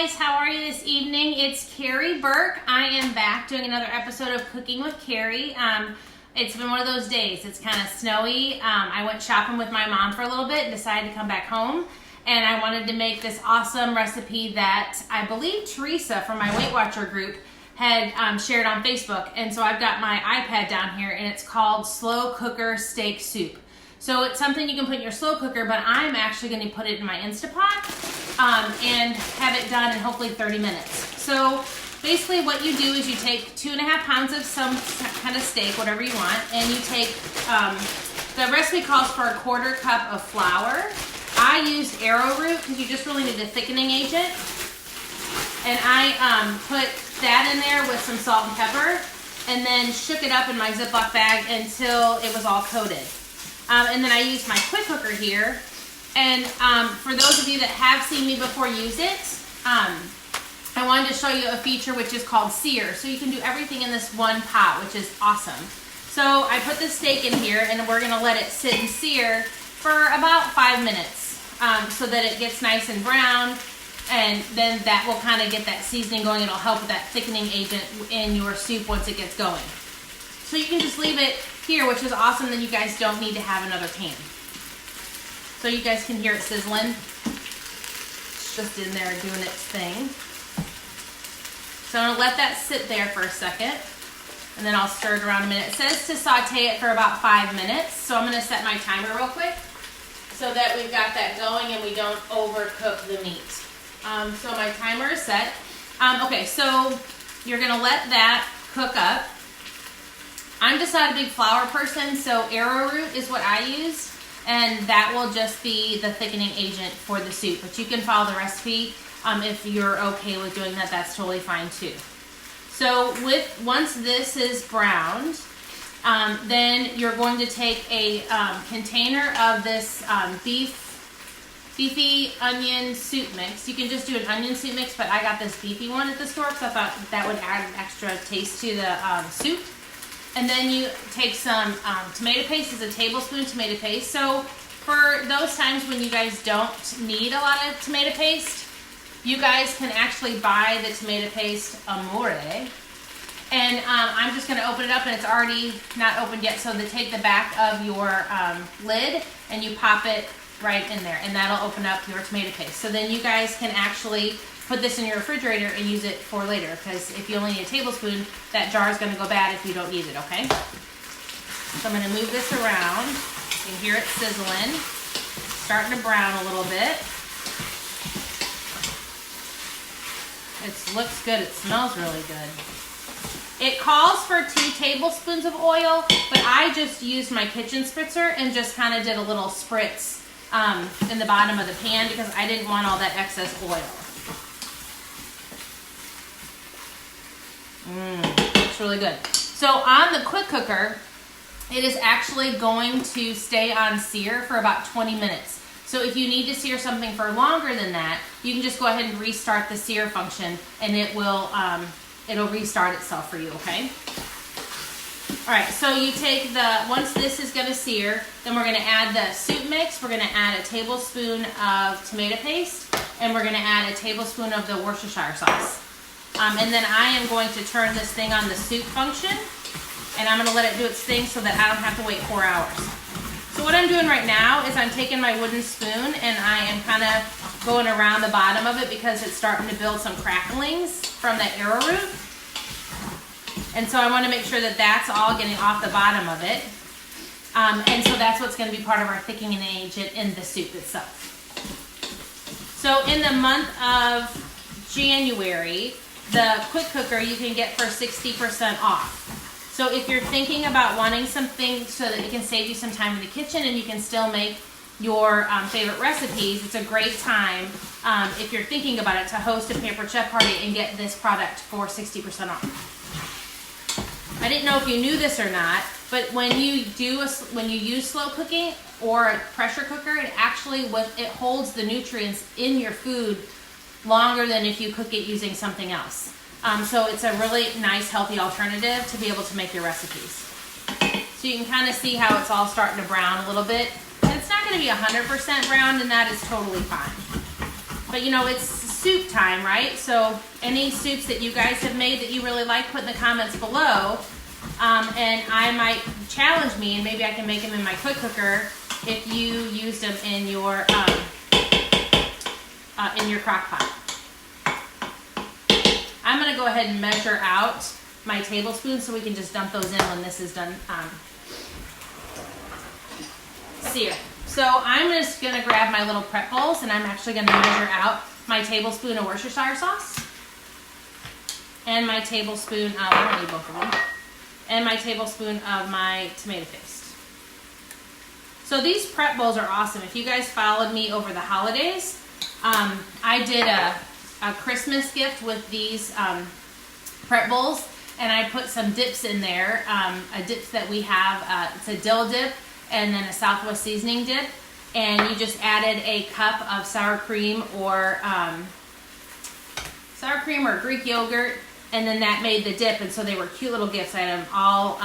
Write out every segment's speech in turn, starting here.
guys, how are you this evening? It's Cari Burke. I am back doing another episode of Cooking with Cari. It's been one of those days. It's kind of snowy. I went shopping with my mom for a little bit and decided to come back home. And I wanted to make this awesome recipe that I believe Teresa from my Weight Watcher group had shared on Facebook. And so I've got my iPad down here and it's called Slow Cooker Steak Soup. So it's something you can put in your slow cooker, but I'm actually going to put it in my Instapot and have it done in hopefully 30 minutes. So basically what you do is you take 2.5 pounds of some kind of steak, whatever you want, and you take, the recipe calls for 1/4 cup of flour. I used arrowroot because you just really need a thickening agent. And I put that in there with some salt and pepper and then shook it up in my Ziploc bag until it was all coated. And then I used my quick cooker here. And for those of you that have seen me before use it, I wanted to show you a feature which is called sear. So you can do everything in this one pot, which is awesome. So I put the steak in here and we're gonna let it sit and sear for about 5 minutes so that it gets nice and brown. And then that will kind of get that seasoning going. It'll help with that thickening agent in your soup once it gets going. So you can just leave it here, which is awesome. Then you guys don't need to have another pan. So you guys can hear it sizzling. It's just in there doing its thing. So I'm gonna let that sit there for a second, and then I'll stir it around a minute. It says to saute it for about 5 minutes. So I'm gonna set my timer real quick so that we've got that going and we don't overcook the meat. So my timer is set. Okay, so you're gonna let that cook up. I'm just not a big flour person, so arrowroot is what I use, and that will just be the thickening agent for the soup. But you can follow the recipe if you're okay with doing that. That's totally fine too. So once this is browned, then you're going to take a container of this beefy onion soup mix. You can just do an onion soup mix, but I got this beefy one at the store because I thought that would add an extra taste to the soup. And then you take some tomato paste. It's a tablespoon tomato paste. So for those times when you guys don't need a lot of tomato paste, you guys can actually buy the tomato paste Amore. And I'm just going to open it up, and it's already not opened yet. So take the back of your lid and you pop it right in there, and that'll open up your tomato paste. So then you guys can actually put this in your refrigerator and use it for later, because if you only need a tablespoon, that jar is going to go bad if you don't need it, okay? So I'm going to move this around. You can hear it sizzling, starting to brown a little bit. It looks good. It smells really good. It calls for 2 tablespoons of oil, but I just used my kitchen spritzer and just kind of did a little spritz in the bottom of the pan because I didn't want all that excess oil. It's really good. So on the quick cooker, it is actually going to stay on sear for about 20 minutes. So if you need to sear something for longer than that, you can just go ahead and restart the sear function, and it will it'll restart itself for you, okay? All right, so you take once this is gonna sear, then we're gonna add the soup mix. We're gonna add a tablespoon of tomato paste, and we're gonna add a tablespoon of the Worcestershire sauce. And then I am going to turn this thing on the soup function, and I'm gonna let it do its thing so that I don't have to wait 4 hours. So what I'm doing right now is I'm taking my wooden spoon and I am kind of going around the bottom of it because it's starting to build some cracklings from that arrowroot. And so I want to make sure that that's all getting off the bottom of it. And so that's what's going to be part of our thickening agent in the soup itself. So in the month of January, the quick cooker you can get for 60% off. So if you're thinking about wanting something so that it can save you some time in the kitchen and you can still make your favorite recipes, it's a great time if you're thinking about it to host a Pampered Chef party and get this product for 60% off. I didn't know if you knew this or not, but when you use slow cooking or a pressure cooker, it actually it holds the nutrients in your food longer than if you cook it using something else. So it's a really nice, healthy alternative to be able to make your recipes. So you can kind of see how it's all starting to brown a little bit. And it's not going to be 100% browned, and that is totally fine. But you know, it's soup time, right? So any soups that you guys have made that you really like, put in the comments below. And I might challenge me, and maybe I can make them in my quick cooker if you used them in your crock pot. I'm gonna go ahead and measure out my tablespoons so we can just dump those in when this is done sear. So I'm just gonna grab my little prep bowls, and I'm actually gonna measure out my tablespoon of Worcestershire sauce and my tablespoon of, I don't need both of them, and my tablespoon of my tomato paste. So these prep bowls are awesome. If you guys followed me over the holidays, I did a Christmas gift with these prep bowls, and I put some dips in there. A dip that we have, it's a dill dip and then a Southwest seasoning dip, and you just added a cup of sour cream or Greek yogurt, and then that made the dip, and so they were cute little gifts. I had them all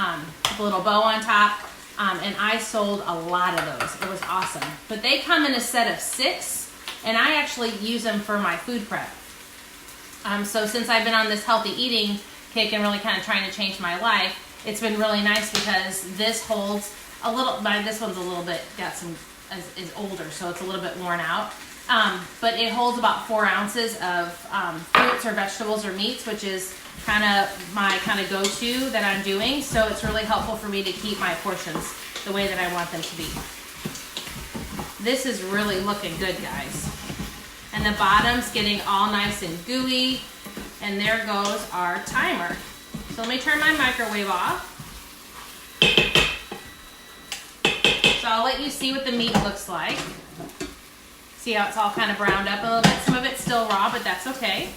with a little bow on top, and I sold a lot of those. It was awesome. But they come in a set of 6, and I actually use them for my food prep. So since I've been on this healthy eating kick and really kind of trying to change my life, it's been really nice because this holds a little, this one's a little bit, is older, so it's a little bit worn out. But it holds about 4 ounces of fruits or vegetables or meats, which is kind of my go-to that I'm doing. So it's really helpful for me to keep my portions the way that I want them to be. This is really looking good, guys. And the bottom's getting all nice and gooey. And there goes our timer. So let me turn my microwave off. So I'll let you see what the meat looks like. See how it's all kind of browned up a little bit. Some of it's still raw, but that's okay.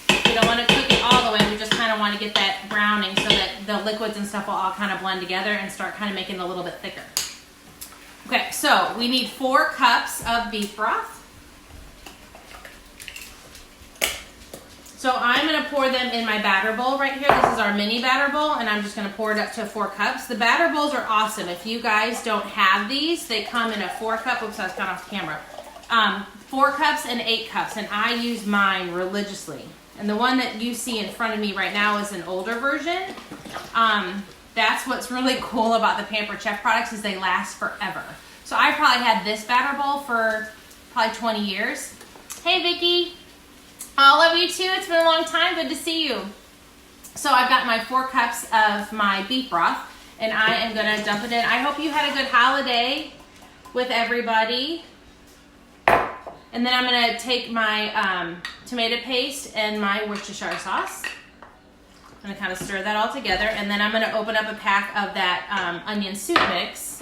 We don't want to cook it all the way. We just kind of want to get that browning so that the liquids and stuff will all kind of blend together and start kind of making it a little bit thicker. Okay, so we need 4 cups of beef broth. So I'm going to pour them in my batter bowl right here. This is our mini batter bowl, and I'm just going to pour it up to 4 cups. The batter bowls are awesome. If you guys don't have these, they come in a 4 cup. Oops, I was kind of off camera. 4 cups and 8 cups, and I use mine religiously. And the one that you see in front of me right now is an older version. That's what's really cool about the Pampered Chef products is they last forever. So I probably had this batter bowl for probably 20 years. Hey, Vicki. I love you too. It's been a long time. Good to see you. So I've got my 4 cups of my beef broth, and I am going to dump it in. I hope you had a good holiday with everybody. And then I'm going to take my tomato paste and my Worcestershire sauce. I'm going to kind of stir that all together, and then I'm going to open up a pack of that onion soup mix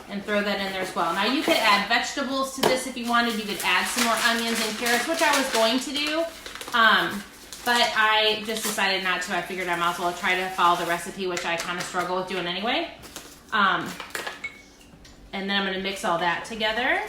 and throw that in there as well. Now you could add vegetables to this if you wanted. You could add some more onions and carrots, which I was going to do, but I just decided not to. I figured I might as well try to follow the recipe, which I kind of struggle with doing anyway. And then I'm going to mix all that together.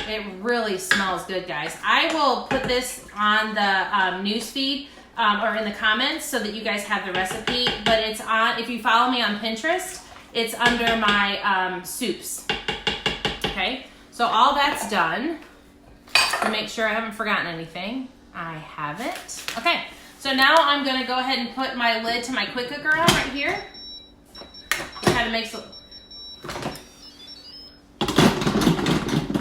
It really smells good, guys. I will put this on the news feed or in the comments so that you guys have the recipe, but it's on, if you follow me on Pinterest, it's under my soups. Okay, so all that's done. To make sure I haven't forgotten anything. I haven't. Okay, so now I'm going to go ahead and put my lid to my quick cooker on right here. It kind of makes it...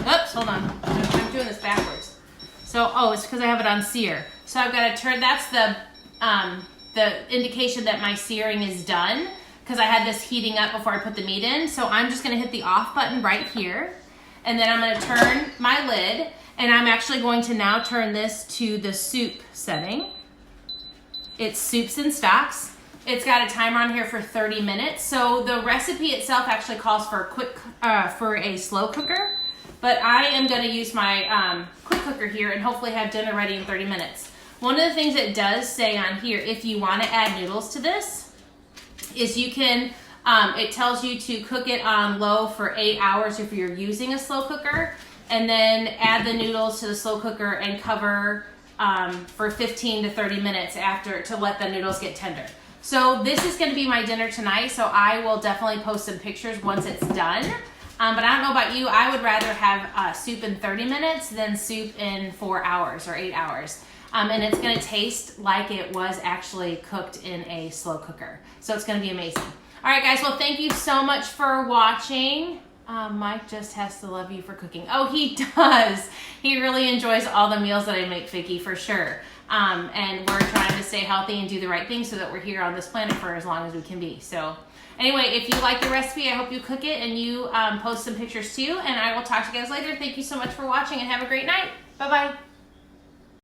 Oops, hold on. I'm doing this backwards. So, it's because I have it on sear. So I've got to turn, that's the indication that my searing is done, because I had this heating up before I put the meat in. So I'm just going to hit the off button right here, and then I'm going to turn my lid, and I'm actually going to now turn this to the soup setting. It's soups and stocks. It's got a timer on here for 30 minutes. So the recipe itself actually calls for a slow cooker, but I am going to use my quick cooker here and hopefully have dinner ready in 30 minutes. One of the things it does say on here, if you want to add noodles to this, is you can, it tells you to cook it on low for 8 hours if you're using a slow cooker, and then add the noodles to the slow cooker and cover for 15 to 30 minutes after to let the noodles get tender. So this is going to be my dinner tonight, so I will definitely post some pictures once it's done. But I don't know about you, I would rather have soup in 30 minutes than soup in 4 hours or 8 hours. And it's gonna taste like it was actually cooked in a slow cooker. So it's gonna be amazing. All right, guys, well, thank you so much for watching. Mike just has to love you for cooking. Oh, he does. He really enjoys all the meals that I make, Vicky, for sure. And we're trying to stay healthy and do the right thing so that we're here on this planet for as long as we can be. So anyway, if you like the recipe, I hope you cook it and you post some pictures too. And I will talk to you guys later. Thank you so much for watching and have a great night. Bye-bye.